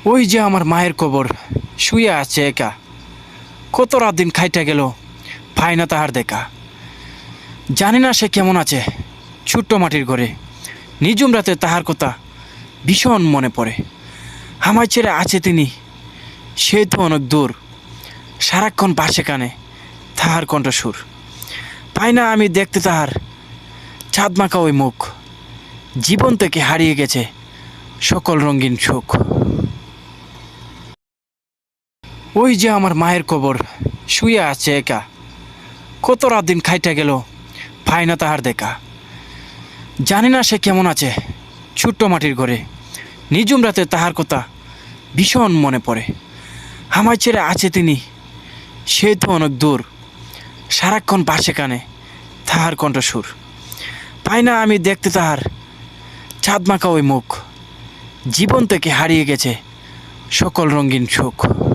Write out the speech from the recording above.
ওই যে আমার মায়ের কবর, শুয়ে আছে একা। কত রাত দিন খাইটা গেল, পায় না তাহার দেখা। জানি না সে কেমন আছে, ছোট্ট মাটির ঘরে। নিঝুম রাতে তাহার কথা ভীষণ মনে পড়ে। আমায় ছেড়ে আছে তিনি, সে তো অনেক দূর। সারাক্ষণ পাশে কানে তাহার কণ্ঠস্বর। পাই না আমি দেখতে তাহার চাঁদ মাখা ওই মুখ। জীবন থেকে হারিয়ে গেছে সকল রঙিন সুখ। ওই যে আমার মায়ের কবর, শুয়ে আছে একা। কত রাত দিন খাইটা গেল, পায় না তাহার দেখা। জানি না সে কেমন আছে, ছোট্ট মাটির ঘরে। নিঝুম রাতে তাহার কথা ভীষণ মনে পড়ে। আমায় ছেড়ে আছে তিনি, সে তো অনেক দূর। সারাক্ষণ পাশে কানে তাহার কণ্ঠস্বর। পাই না আমি দেখতে তাহার চাঁদ মাখা ওই মুখ। জীবন থেকে হারিয়ে গেছে সকল রঙিন সুখ।